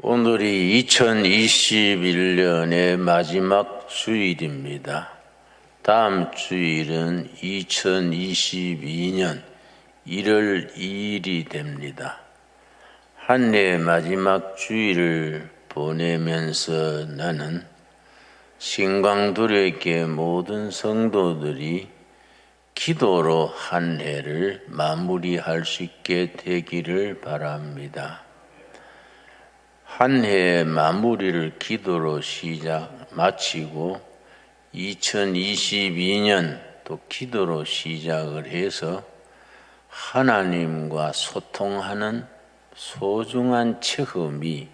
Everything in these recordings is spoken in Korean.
오늘이 2021년의 마지막 주일입니다. 다음 주일은 2022년 1월 2일이 됩니다. 한 해의 마지막 주일을 보내면서 나는 신광두려교회 모든 성도들이 기도로 한 해를 마무리할 수 있게 되기를 바랍니다. 한 해의 마무리를 기도로 마치고 2022년 또 기도로 시작을 해서 하나님과 소통하는 소중한 체험이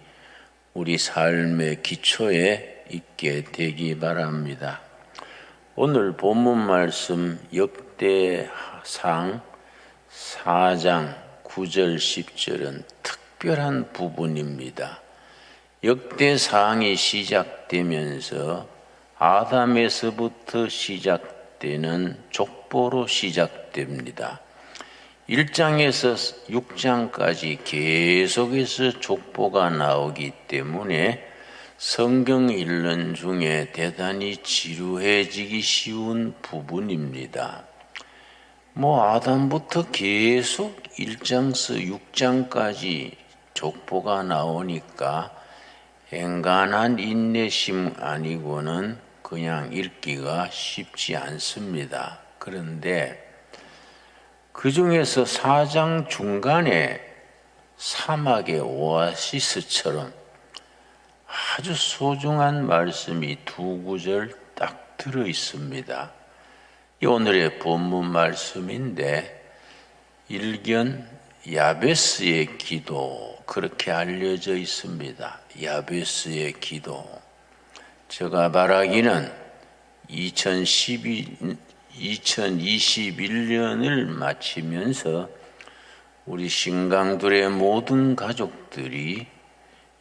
우리 삶의 기초에 있게 되기 바랍니다. 오늘 본문 말씀 역대상 4장 9절 10절은 특별한 부분입니다. 역대상이 시작되면서 아담에서부터 시작되는 족보로 시작됩니다. 1장에서 6장까지 계속해서 족보가 나오기 때문에 성경 읽는 중에 대단히 지루해지기 쉬운 부분입니다. 아담부터 계속 1장에서 6장까지 족보가 나오니까 엔간한 인내심 아니고는 그냥 읽기가 쉽지 않습니다. 그런데 그 중에서 4장 중간에 사막의 오아시스처럼 아주 소중한 말씀이 두 구절 딱 들어 있습니다. 오늘의 본문 말씀인데 일견 야베스의 기도 그렇게 알려져 있습니다. 야베스의 기도. 제가 바라기는 2021년을 마치면서 우리 신강들의 모든 가족들이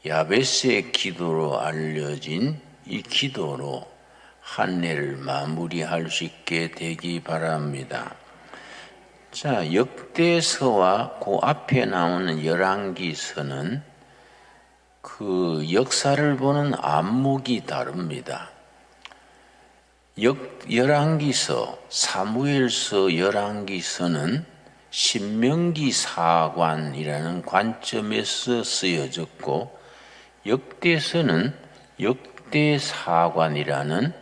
야베스의 기도로 알려진 이 기도로 한 해를 마무리할 수 있게 되기 바랍니다. 자, 역대서와 그 앞에 나오는 열왕기서는 그 역사를 보는 안목이 다릅니다. 열왕기서, 사무엘서, 열왕기서는 신명기 사관이라는 관점에서 쓰여졌고 역대서는 역대사관이라는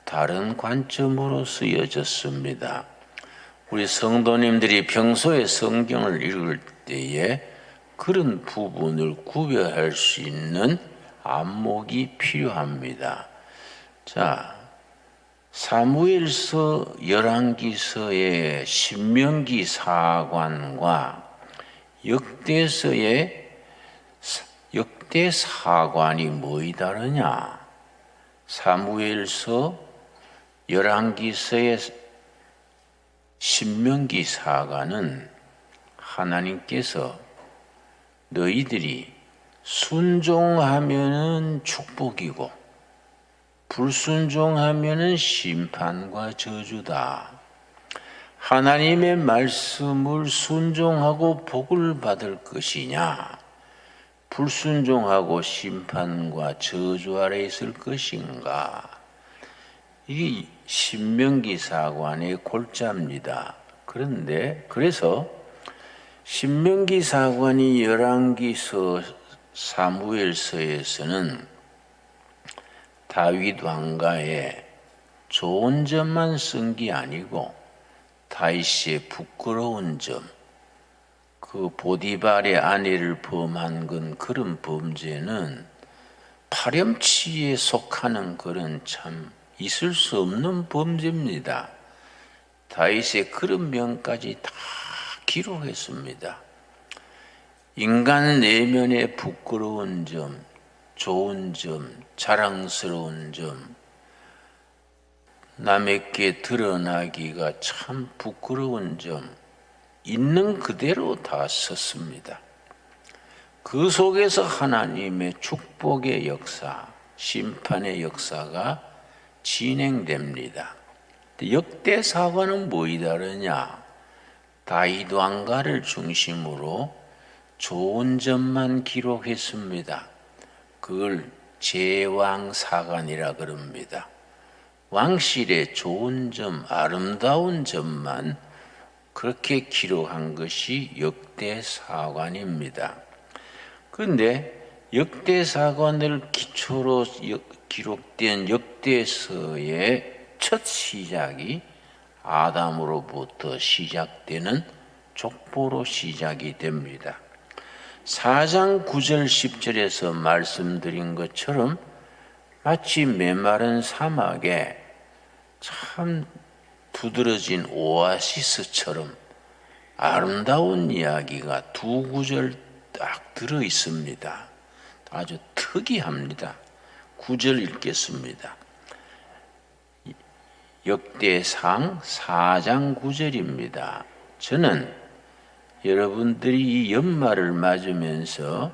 다른 관점으로 쓰여졌습니다. 우리 성도님들이 평소에 성경을 읽을 때에 그런 부분을 구별할 수 있는 안목이 필요합니다. 자, 사무엘서, 열왕기서의 신명기 사관과 역대서의 역대사관이 뭐이 다르냐? 사무엘서, 열왕기서의 신명기 사관은 하나님께서 너희들이 순종하면은 축복이고 불순종하면은 심판과 저주다. 하나님의 말씀을 순종하고 복을 받을 것이냐? 불순종하고 심판과 저주 아래 있을 것인가? 이 신명기 사관의 골자입니다. 그래서 신명기 사관이 열왕기서, 사무엘서에서는 다윗 왕가의 좋은 점만 쓴 게 아니고 다윗의 부끄러운 점, 그 보디발의 아내를 범한 그런 범죄는 파렴치에 속하는 그런 참 있을 수 없는 범죄입니다. 다윗의 그런 면까지 다 기록했습니다. 인간 내면의 부끄러운 점, 좋은 점, 자랑스러운 점, 남에게 드러나기가 참 부끄러운 점, 있는 그대로 다 썼습니다. 그 속에서 하나님의 축복의 역사, 심판의 역사가 진행됩니다. 역대사관은 뭐이 다르냐? 다윗 왕가를 중심으로 좋은 점만 기록했습니다. 그걸 제왕사관이라 그럽니다. 왕실의 좋은 점, 아름다운 점만 그렇게 기록한 것이 역대사관입니다. 그런데 역대사관을 기초로 기록된 역대서의 첫 시작이 아담으로부터 시작되는 족보로 시작이 됩니다. 4장 9절 10절에서 말씀드린 것처럼 마치 메마른 사막에 참 두드러진 오아시스처럼 아름다운 이야기가 두 구절 딱 들어 있습니다. 아주 특이합니다. 9절 읽겠습니다. 역대상 4장 9절입니다. 저는 여러분들이 이 연말을 맞으면서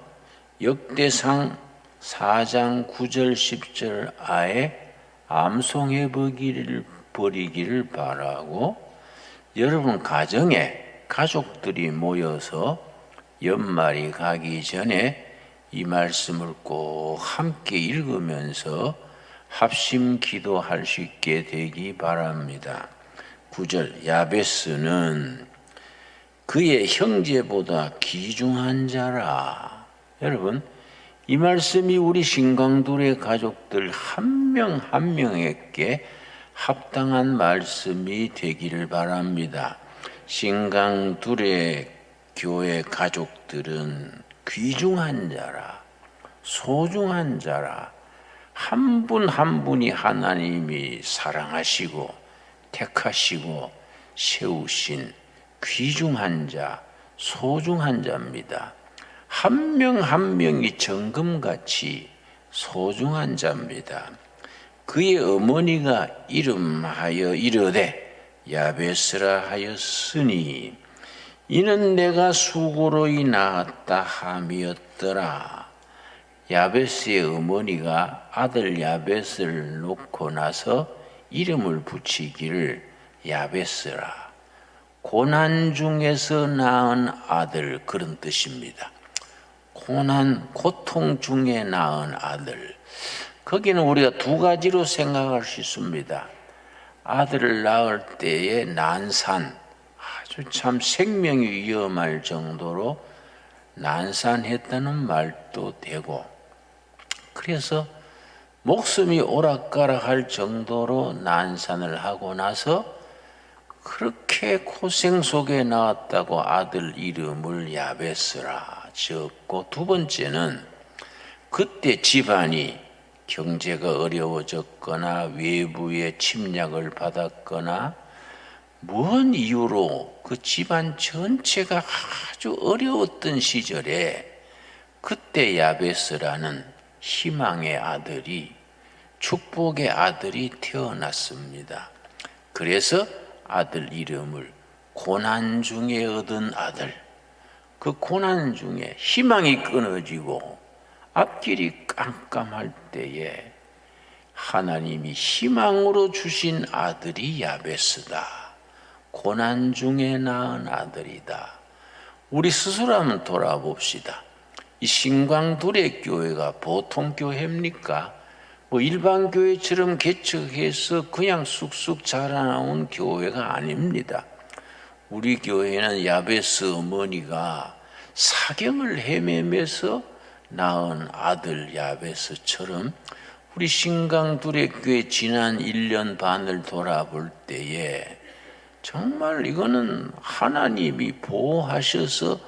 역대상 4장 9절 10절 아예 암송해 버리기를 바라고 여러분 가정에 가족들이 모여서 연말이 가기 전에 이 말씀을 꼭 함께 읽으면서 합심 기도할 수 있게 되기 바랍니다. 9절 야베스는 그의 형제보다 귀중한 자라. 여러분 이 말씀이 우리 신강둘의 가족들 한 명 한 명에게 합당한 말씀이 되기를 바랍니다. 신강둘의 교회 가족들은 귀중한 자라, 소중한 자라, 한 분 한 분이 하나님이 사랑하시고 택하시고 세우신 귀중한 자, 소중한 자입니다. 한 명 한 명이 정금같이 소중한 자입니다. 그의 어머니가 이름하여 이르되 야베스라 하였으니 이는 내가 수고로이 낳았다 함이었더라. 야베스의 어머니가 아들 야베스를 놓고 나서 이름을 붙이기를 야베스라. 고난 중에서 낳은 아들 그런 뜻입니다. 고난, 고통 중에 낳은 아들. 거기는 우리가 두 가지로 생각할 수 있습니다. 아들을 낳을 때의 난산, 아주 참 생명이 위험할 정도로 난산했다는 말도 되고, 그래서 목숨이 오락가락할 정도로 난산을 하고 나서 그렇게 고생 속에 낳았다고 아들 이름을 야베스라 지었고, 두 번째는 그때 집안이 경제가 어려워졌거나 외부의 침략을 받았거나 뭔 이유로 그 집안 전체가 아주 어려웠던 시절에 그때 야베스라는 희망의 아들이, 축복의 아들이 태어났습니다. 그래서 아들 이름을 고난 중에 얻은 아들, 그 고난 중에 희망이 끊어지고 앞길이 깜깜할 때에 하나님이 희망으로 주신 아들이 야베스다. 고난 중에 낳은 아들이다. 우리 스스로 한번 돌아봅시다. 이 신광둘의 교회가 보통 교회입니까? 뭐 일반 교회처럼 개척해서 그냥 쑥쑥 자라나온 교회가 아닙니다. 우리 교회는 야베스 어머니가 사경을 헤매면서 낳은 아들 야베스처럼 우리 신강둘의 교회 지난 1년 반을 돌아볼 때에 정말 이거는 하나님이 보호하셔서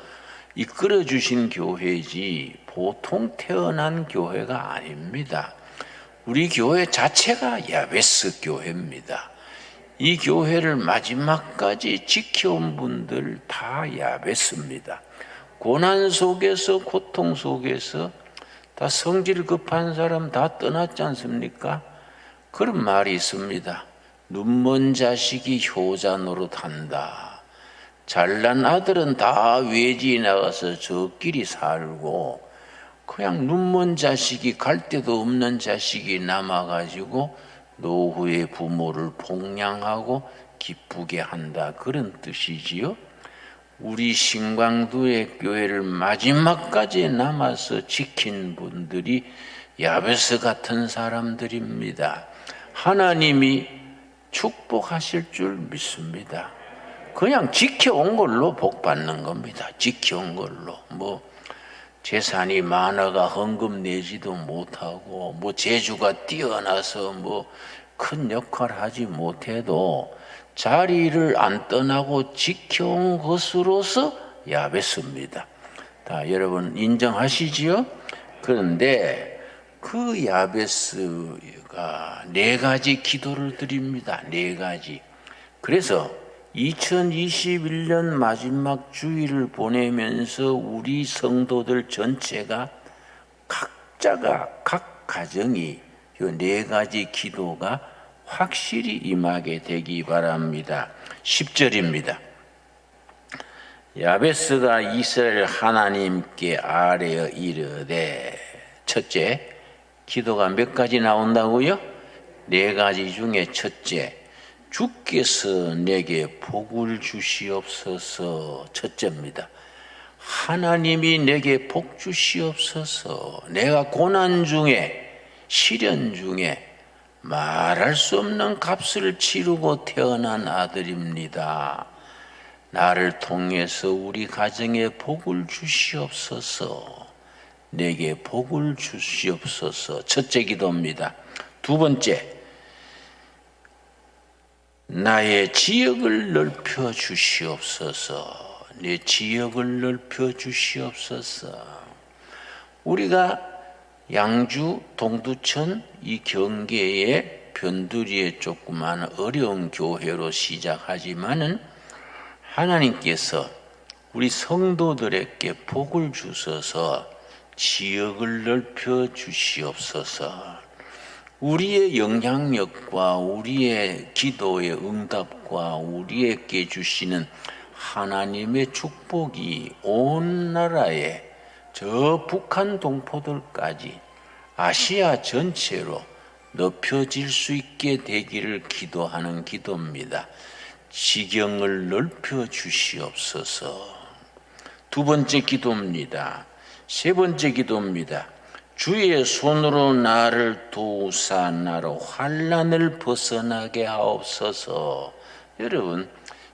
이끌어 주신 교회지 보통 태어난 교회가 아닙니다. 우리 교회 자체가 야베스 교회입니다. 이 교회를 마지막까지 지켜온 분들 다 야베스입니다. 고난 속에서 고통 속에서 다 성질 급한 사람 다 떠났지 않습니까? 그런 말이 있습니다. 눈먼 자식이 효자 노릇한다. 잘난 아들은 다 외지에 나가서 저끼리 살고 그냥 눈먼 자식이, 갈 데도 없는 자식이 남아가지고 노후에 부모를 봉양하고 기쁘게 한다. 그런 뜻이지요. 우리 신광두의 교회를 마지막까지 남아서 지킨 분들이 야베스 같은 사람들입니다. 하나님이 축복하실 줄 믿습니다. 그냥 지켜온 걸로 복 받는 겁니다. 지켜온 걸로. 재산이 많아가 헌금 내지도 못하고 재주가 뛰어나서 큰 역할 하지 못해도 자리를 안 떠나고 지켜온 것으로서 야베스입니다. 다 여러분 인정하시지요? 그런데 그 야베스가 4가지 기도를 드립니다. 4가지. 그래서 2021년 마지막 주일을 보내면서 우리 성도들 전체가 각자가 각 가정이 이 4가지 기도가 확실히 임하게 되기 바랍니다. 10절입니다. 야베스가 이스라엘 하나님께 아뢰어 이르되, 첫째, 기도가 몇 가지 나온다고요? 4가지 중에 첫째, 주께서 내게 복을 주시옵소서. 첫째입니다. 하나님이 내게 복 주시옵소서. 내가 고난 중에, 시련 중에 말할 수 없는 값을 치르고 태어난 아들입니다. 나를 통해서 우리 가정에 복을 주시옵소서. 내게 복을 주시옵소서. 첫째 기도입니다. 두 번째, 나의 지역을 넓혀 주시옵소서. 내 지역을 넓혀 주시옵소서. 우리가 양주, 동두천 이 경계의 변두리에 조그마한 어려운 교회로 시작하지만은 하나님께서 우리 성도들에게 복을 주셔서 지역을 넓혀 주시옵소서. 우리의 영향력과 우리의 기도의 응답과 우리에게 주시는 하나님의 축복이 온 나라에 저 북한 동포들까지 아시아 전체로 넓혀질 수 있게 되기를 기도하는 기도입니다. 지경을 넓혀 주시옵소서. 두 번째 기도입니다. 세 번째 기도입니다. 주의 손으로 나를 도우사 나로 환난을 벗어나게 하옵소서. 여러분,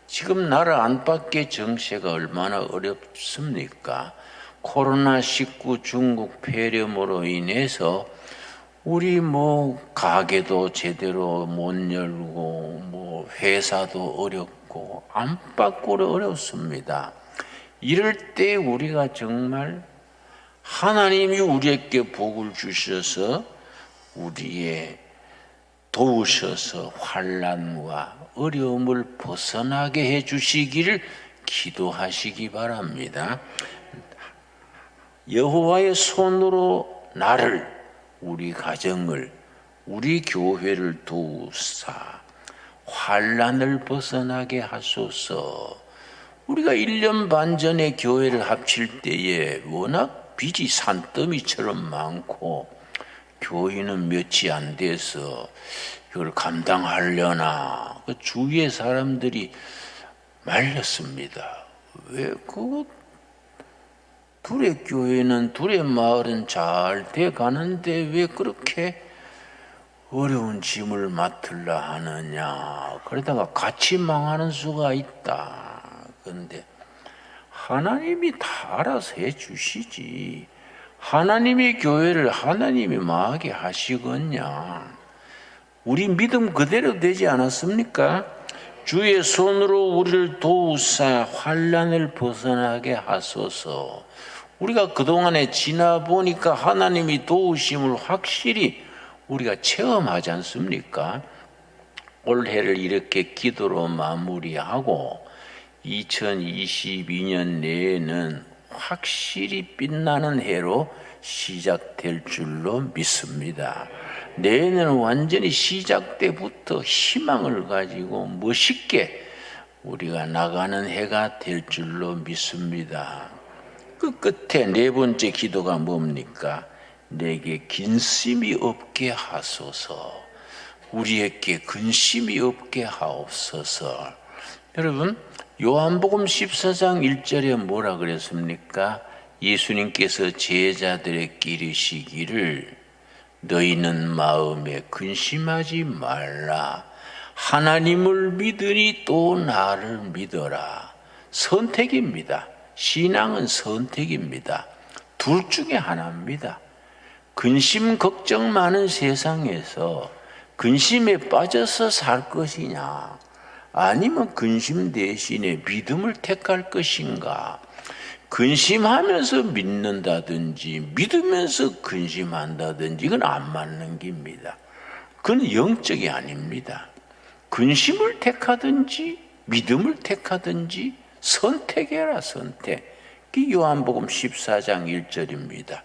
지금 나라 안팎의 정세가 얼마나 어렵습니까? 코로나19 중국 폐렴으로 인해서 우리 가게도 제대로 못 열고 회사도 어렵고 안팎으로 어렵습니다. 이럴 때 우리가 정말 하나님이 우리에게 복을 주셔서 우리의 도우셔서 환난과 어려움을 벗어나게 해주시기를 기도하시기 바랍니다. 여호와의 손으로 나를, 우리 가정을, 우리 교회를 도우사 환난을 벗어나게 하소서. 우리가 1년 반 전에 교회를 합칠 때에 워낙 빚이 산더미처럼 많고 교인은 몇이 안 돼서 이걸 감당하려나 그 주위의 사람들이 말렸습니다. 왜 둘의 교회는 둘의 마을은 잘 돼 가는데 왜 그렇게 어려운 짐을 맡으려 하느냐. 그러다가 같이 망하는 수가 있다. 그런데 하나님이 다 알아서 해 주시지. 하나님의 교회를 하나님이 망하게 하시겠냐. 우리 믿음 그대로 되지 않았습니까? 주의 손으로 우리를 도우사 환난을 벗어나게 하소서. 우리가 그동안에 지나보니까 하나님이 도우심을 확실히 우리가 체험하지 않습니까? 올해를 이렇게 기도로 마무리하고 2022년 내에는 확실히 빛나는 해로 시작될 줄로 믿습니다. 내년은 완전히 시작 때부터 희망을 가지고 멋있게 우리가 나가는 해가 될 줄로 믿습니다. 그 끝에 네 번째 기도가 뭡니까? 내게 근심이 없게 하소서. 우리에게 근심이 없게 하옵소서. 여러분, 요한복음 14장 1절에 뭐라 그랬습니까? 예수님께서 제자들에게 이르시기를 너희는 마음에 근심하지 말라. 하나님을 믿으니 또 나를 믿어라. 선택입니다. 신앙은 선택입니다. 둘 중에 하나입니다. 근심 걱정 많은 세상에서 근심에 빠져서 살 것이냐, 아니면 근심 대신에 믿음을 택할 것인가? 근심하면서 믿는다든지 믿으면서 근심한다든지 이건 안 맞는 길입니다. 그건 영적이 아닙니다. 근심을 택하든지 믿음을 택하든지 선택해라, 선택. 그 요한복음 14장 1절입니다.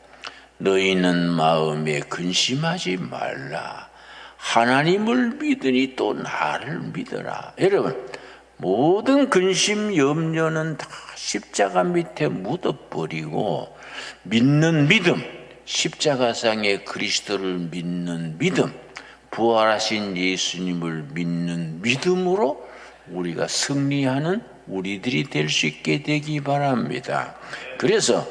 너희는 마음에 근심하지 말라. 하나님을 믿으니 또 나를 믿어라. 여러분, 모든 근심, 염려는 다 십자가 밑에 묻어버리고 믿는 믿음, 십자가상의 그리스도를 믿는 믿음, 부활하신 예수님을 믿는 믿음으로 우리가 승리하는 우리들이 될 수 있게 되기 바랍니다. 그래서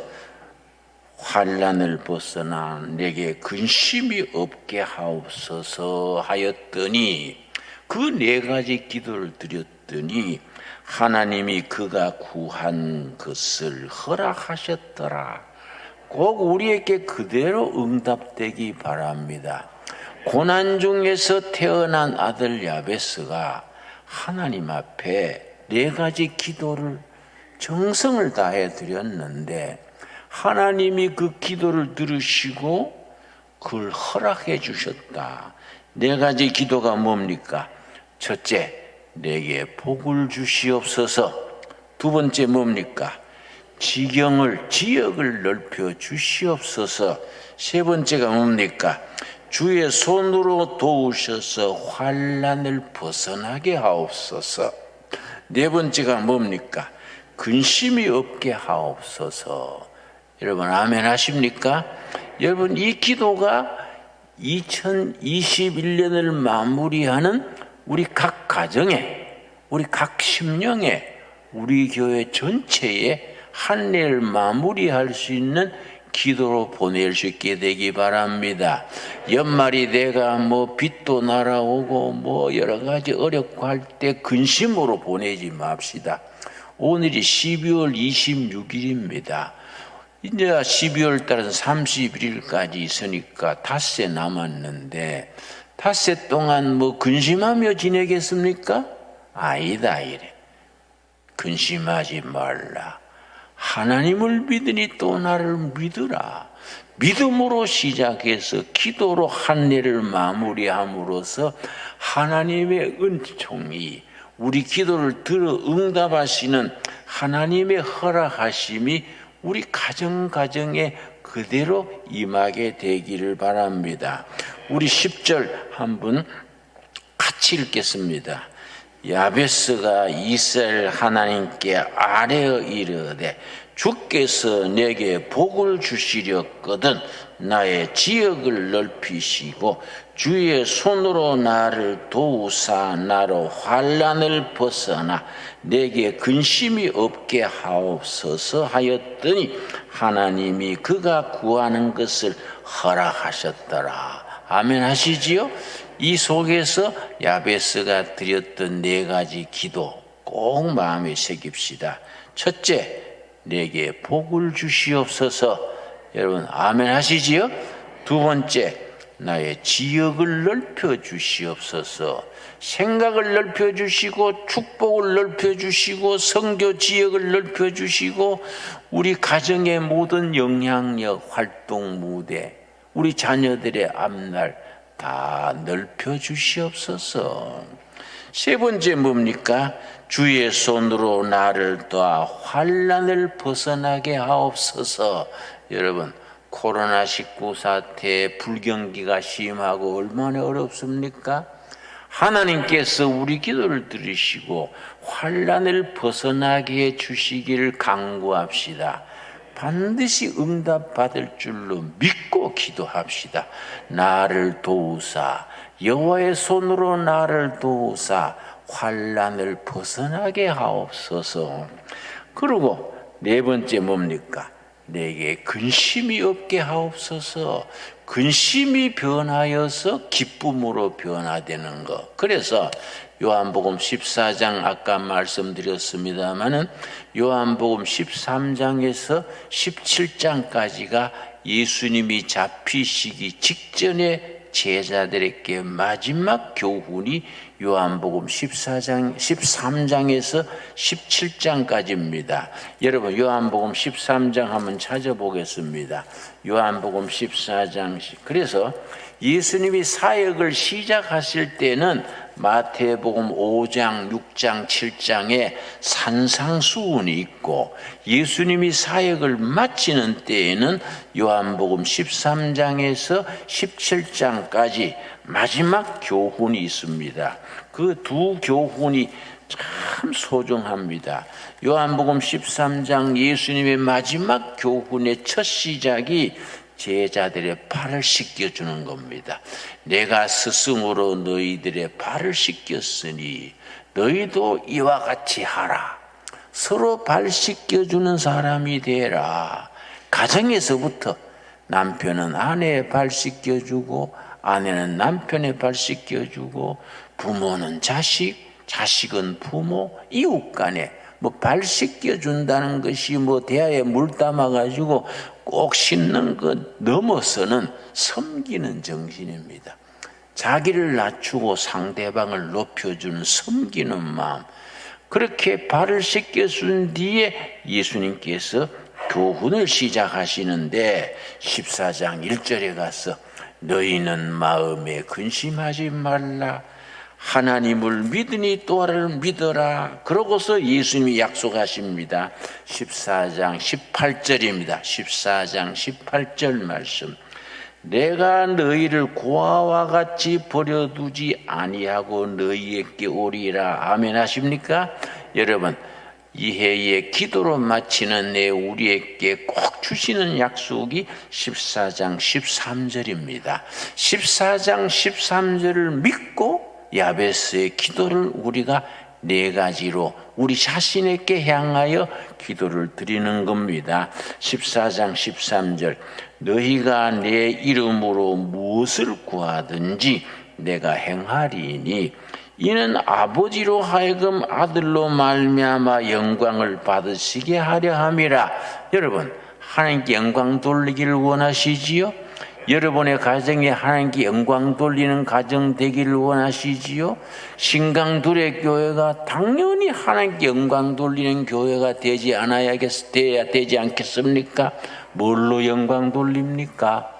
환난을 벗어나 내게 근심이 없게 하옵소서 하였더니 그 네 가지 기도를 드렸더니 하나님이 그가 구한 것을 허락하셨더라. 꼭 우리에게 그대로 응답되기 바랍니다. 고난 중에서 태어난 아들 야베스가 하나님 앞에 네 가지 기도를 정성을 다해 드렸는데 하나님이 그 기도를 들으시고 그걸 허락해 주셨다. 네 가지 기도가 뭡니까? 첫째, 내게 복을 주시옵소서. 두 번째 뭡니까? 지역을 넓혀 주시옵소서. 세 번째가 뭡니까? 주의 손으로 도우셔서 환난을 벗어나게 하옵소서. 네 번째가 뭡니까? 근심이 없게 하옵소서. 여러분 아멘 하십니까? 여러분 이 기도가 2021년을 마무리하는 우리 각 가정에, 우리 각 심령에, 우리 교회 전체에 한 해를 마무리할 수 있는 기도로 보낼 수 있게 되기 바랍니다. 연말이 내가 빚도 날아오고 여러 가지 어렵고 할 때 근심으로 보내지 맙시다. 오늘이 12월 26일입니다. 이제 12월 달은 31일까지 있으니까 닷새 남았는데 닷새 동안 근심하며 지내겠습니까? 아니다 이래. 근심하지 말라. 하나님을 믿으니 또 나를 믿으라. 믿음으로 시작해서 기도로 한 해를 마무리함으로써 하나님의 은총이 우리 기도를 들어 응답하시는 하나님의 허락하심이 우리 가정에 그대로 임하게 되기를 바랍니다. 우리 10절 한번 같이 읽겠습니다. 야베스가 이스라엘 하나님께 아뢰어 이르되 주께서 내게 복을 주시렸거든 나의 지역을 넓히시고 주의 손으로 나를 도우사 나로 환난을 벗어나 내게 근심이 없게 하옵소서 하였더니 하나님이 그가 구하는 것을 허락하셨더라. 아멘 하시지요? 이 속에서 야베스가 드렸던 네 가지 기도 꼭 마음에 새깁시다. 첫째, 내게 복을 주시옵소서. 여러분 아멘 하시지요? 두 번째, 나의 지역을 넓혀 주시옵소서. 생각을 넓혀 주시고 축복을 넓혀 주시고 선교 지역을 넓혀 주시고 우리 가정의 모든 영향력 활동 무대 우리 자녀들의 앞날 다 넓혀 주시옵소서. 세 번째 뭡니까? 주의 손으로 나를 도와 환난을 벗어나게 하옵소서. 여러분 코로나19 사태 불경기가 심하고 얼마나 어렵습니까? 하나님께서 우리 기도를 들으시고 환난을 벗어나게 해 주시기를 간구합시다. 반드시 응답받을 줄로 믿고 기도합시다. 나를 도우사 여호와의 손으로 나를 도우사 환난을 벗어나게 하옵소서. 그리고 네 번째 뭡니까? 내게 근심이 없게 하옵소서. 근심이 변하여서 기쁨으로 변화되는 것. 그래서 요한복음 14장 아까 말씀드렸습니다마는 요한복음 13장에서 17장까지가 예수님이 잡히시기 직전에 제자들에게 마지막 교훈이 요한복음 13장에서 17장까지입니다. 여러분 요한복음 13장 한번 찾아보겠습니다. 요한복음 14장. 그래서 예수님이 사역을 시작하실 때는 마태복음 5장, 6장, 7장에 산상수훈이 있고 예수님이 사역을 마치는 때에는 요한복음 13장에서 17장까지 마지막 교훈이 있습니다. 그 두 교훈이 참 소중합니다. 요한복음 13장 예수님의 마지막 교훈의 첫 시작이 제자들의 발을 씻겨주는 겁니다. 내가 스승으로 너희들의 발을 씻겼으니 너희도 이와 같이 하라. 서로 발 씻겨주는 사람이 되라. 가정에서부터 남편은 아내의 발 씻겨주고 아내는 남편의 발 씻겨주고 부모는 자식, 자식은 부모, 이웃 간에 발 씻겨준다는 것이 대야에 물 담아가지고 꼭 씻는 것 넘어서는 섬기는 정신입니다. 자기를 낮추고 상대방을 높여주는 섬기는 마음. 그렇게 발을 씻겨준 뒤에 예수님께서 교훈을 시작하시는데 14장 1절에 가서 너희는 마음에 근심하지 말라. 하나님을 믿으니 또를 믿어라. 그러고서 예수님이 약속하십니다. 14장 18절입니다. 14장 18절 말씀. 내가 너희를 고아와 같이 버려두지 아니하고 너희에게 오리라. 아멘 하십니까? 여러분 이해의 기도로 마치는 우리에게 꼭 주시는 약속이 14장 13절입니다. 14장 13절을 믿고 야베스의 기도를 우리가 네 가지로 우리 자신에게 향하여 기도를 드리는 겁니다. 14장 13절 너희가 내 이름으로 무엇을 구하든지 내가 행하리니 이는 아버지로 하여금 아들로 말미암아 영광을 받으시게 하려 함이라. 여러분 하나님께 영광 돌리기를 원하시지요? 여러분의 가정에 하나님께 영광 돌리는 가정 되기를 원하시지요? 신강둘의 교회가 당연히 하나님께 영광 돌리는 교회가 돼야 되지 않겠습니까? 뭘로 영광 돌립니까?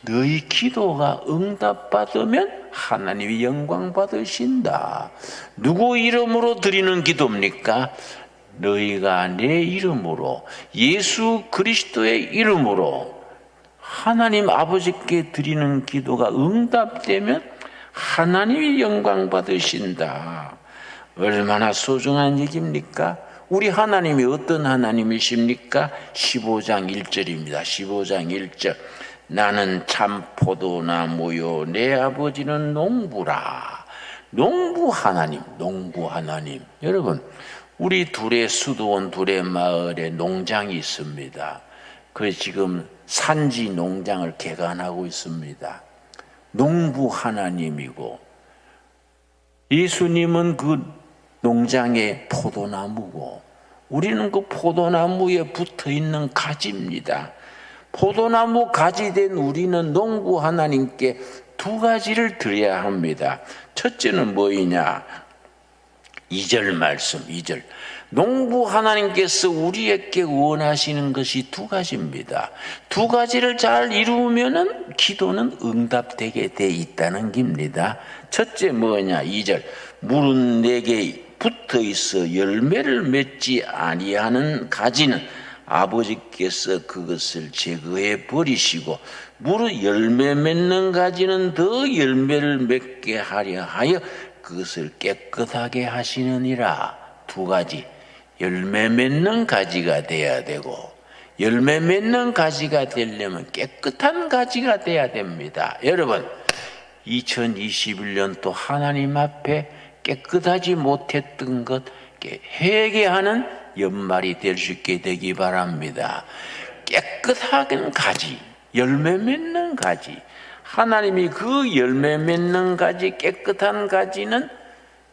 너희 기도가 응답받으면 하나님이 영광 받으신다. 누구 이름으로 드리는 기도입니까? 너희가 내 이름으로 예수 그리스도의 이름으로 하나님 아버지께 드리는 기도가 응답되면 하나님이 영광 받으신다. 얼마나 소중한 얘기입니까? 우리 하나님이 어떤 하나님이십니까? 15장 1절입니다. 15장 1절 나는 참 포도나무요 내 아버지는 농부라. 농부 하나님. 여러분 우리 둘의 수도원 둘의 마을에 농장이 있습니다. 그 지금 산지 농장을 개간하고 있습니다. 농부 하나님이고 예수님은 그 농장의 포도나무고 우리는 그 포도나무에 붙어있는 가지입니다. 포도나무 가지 된 우리는 농부 하나님께 두 가지를 드려야 합니다. 첫째는 뭐이냐? 2절 말씀 2절 농부 하나님께서 우리에게 원하시는 것이 두 가지입니다. 두 가지를 잘 이루면은 기도는 응답되게 돼 있다는 겁니다. 첫째 뭐냐? 2절 물은 내게 붙어 있어 열매를 맺지 아니하는 가지는 아버지께서 그것을 제거해 버리시고 무릇 열매 맺는 가지는 더 열매를 맺게 하려 하여 그것을 깨끗하게 하시느니라. 두 가지. 열매 맺는 가지가 돼야 되고 열매 맺는 가지가 되려면 깨끗한 가지가 돼야 됩니다. 여러분 2021년 또 하나님 앞에 깨끗하지 못했던 것 회개하는 연말이 될 수 있게 되기 바랍니다. 깨끗한 가지, 열매 맺는 가지, 하나님이 그 열매 맺는 가지, 깨끗한 가지는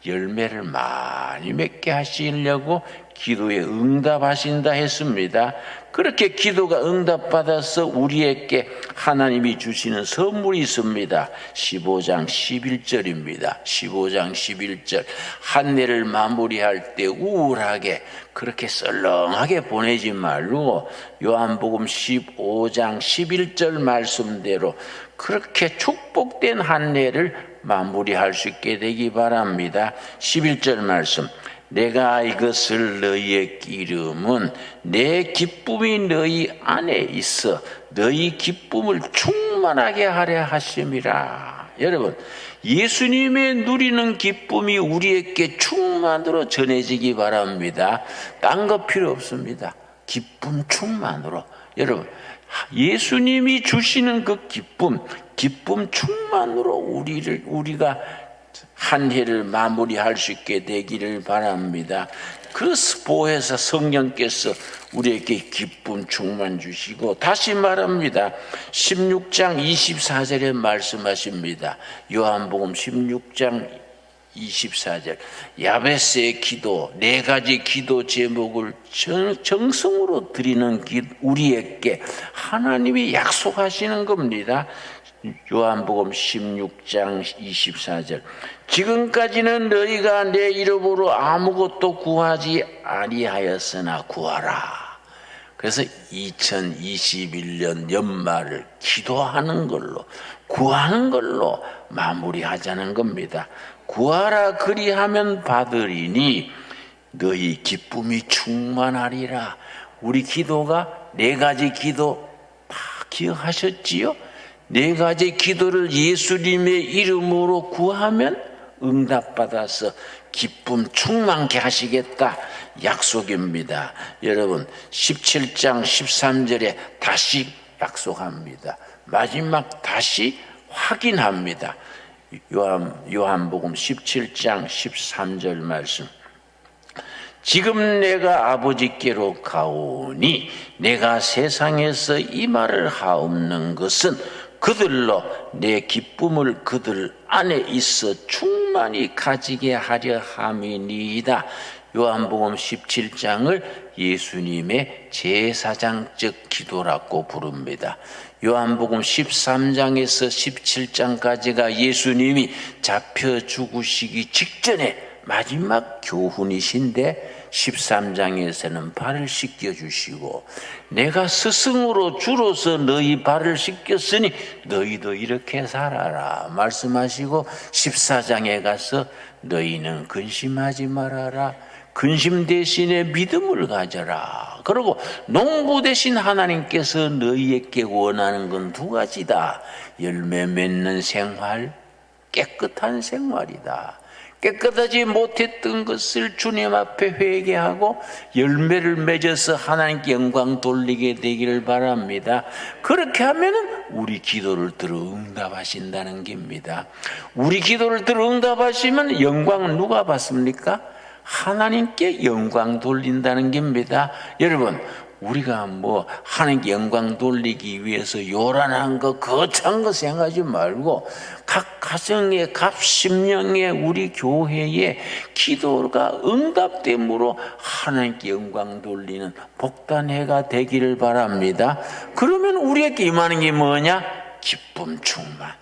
열매를 많이 맺게 하시려고 기도에 응답하신다 했습니다. 그렇게 기도가 응답받아서 우리에게 하나님이 주시는 선물이 있습니다. 15장 11절입니다. 15장 11절. 한 해를 마무리할 때 우울하게 그렇게 썰렁하게 보내지 말고 요한복음 15장 11절 말씀대로 그렇게 축복된 한 해를 마무리할 수 있게 되기 바랍니다. 11절 말씀. 내가 이것을 너희에게 이름은 내 기쁨이 너희 안에 있어 너희 기쁨을 충만하게 하려 하심이라. 여러분, 예수님의 누리는 기쁨이 우리에게 충만으로 전해지기 바랍니다. 딴 거 필요 없습니다. 기쁨 충만으로. 여러분, 예수님이 주시는 그 기쁨 충만으로 우리가 한 해를 마무리할 수 있게 되기를 바랍니다. 그래서 보혜사 성령께서 우리에게 기쁨 충만 주시고, 다시 말합니다. 16장 24절에 말씀하십니다. 요한복음 16장 24절. 야베스의 기도, 4가지 기도 제목을 정성으로 드리는 우리에게 하나님이 약속하시는 겁니다. 요한복음 16장 24절. 지금까지는 너희가 내 이름으로 아무것도 구하지 아니하였으나 구하라. 그래서 2021년 연말을 기도하는 걸로, 구하는 걸로 마무리하자는 겁니다. 구하라 그리하면 받으리니 너희 기쁨이 충만하리라. 우리 기도가 4가지 기도 다 기억하셨지요? 4가지 기도를 예수님의 이름으로 구하면 응답받아서 기쁨 충만케 하시겠다 약속입니다. 여러분, 17장 13절에 다시 약속합니다. 마지막 다시 확인합니다. 요한복음 17장 13절 말씀. 지금 내가 아버지께로 가오니 내가 세상에서 이 말을 하옵는 것은 그들로 내 기쁨을 그들 안에 있어 충만히 가지게 하려 함이니이다. 요한복음 17장을 예수님의 제사장적 기도라고 부릅니다. 요한복음 13장에서 17장까지가 예수님이 잡혀 죽으시기 직전에 마지막 교훈이신데 13장에서는 발을 씻겨주시고, 내가 스승으로 주로서 너희 발을 씻겼으니 너희도 이렇게 살아라 말씀하시고, 14장에 가서 너희는 근심하지 말아라, 근심 대신에 믿음을 가져라. 그리고 농부 대신 하나님께서 너희에게 원하는 건 2가지다. 열매 맺는 생활, 깨끗한 생활이다. 깨끗하지 못했던 것을 주님 앞에 회개하고 열매를 맺어서 하나님께 영광 돌리게 되기를 바랍니다. 그렇게 하면은 우리 기도를 들어 응답하신다는 겁니다. 우리 기도를 들어 응답하시면 영광은 누가 받습니까? 하나님께 영광 돌린다는 겁니다. 여러분, 우리가 하나님께 영광 돌리기 위해서 요란한 거, 거창한 거 생각하지 말고 각 가정의, 각 심령의 우리 교회의 기도가 응답됨으로 하나님께 영광 돌리는 복된 해가 되기를 바랍니다. 그러면 우리에게 임하는 게 뭐냐? 기쁨 충만.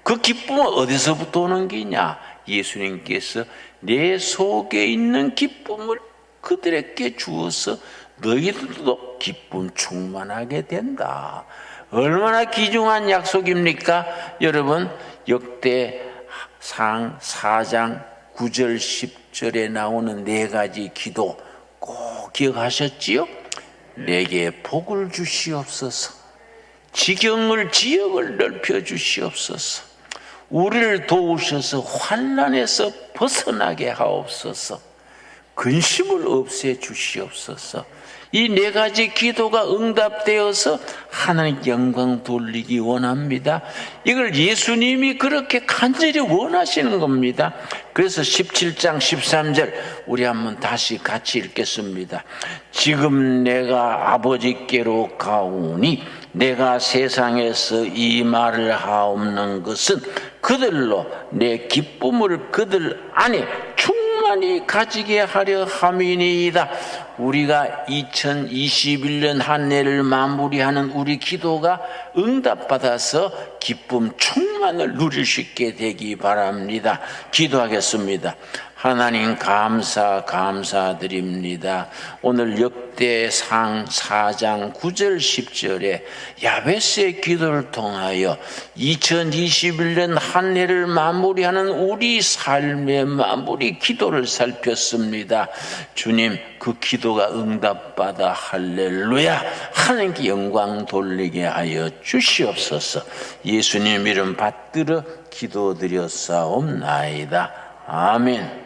그 기쁨은 어디서부터 오는 게냐? 예수님께서 내 속에 있는 기쁨을 그들에게 주어서 너희들도 기쁨 충만하게 된다. 얼마나 귀중한 약속입니까? 여러분, 역대상 4장 9절 10절에 나오는 4가지 기도 꼭 기억하셨지요? 내게 복을 주시옵소서, 지역을 넓혀 주시옵소서, 우리를 도우셔서 환난에서 벗어나게 하옵소서, 근심을 없애 주시옵소서. 이 4가지 기도가 응답되어서 하나님 영광 돌리기 원합니다. 이걸 예수님이 그렇게 간절히 원하시는 겁니다. 그래서 17장 13절 우리 한번 다시 같이 읽겠습니다. 지금 내가 아버지께로 가오니 내가 세상에서 이 말을 하옵는 것은 그들로 내 기쁨을 그들 안에 충만히 가지게 하려 함이니이다. 우리가 2021년 한 해를 마무리하는 우리 기도가 응답받아서 기쁨 충만을 누릴 수 있게 되기 바랍니다. 기도하겠습니다. 하나님 감사드립니다. 오늘 역대상 4장 9절 10절에 야베스의 기도를 통하여 2021년 한 해를 마무리하는 우리 삶의 마무리 기도를 살폈습니다. 주님, 그 기도가 응답받아 할렐루야 하나님께 영광 돌리게 하여 주시옵소서. 예수님 이름 받들어 기도드렸사옵나이다. 아멘.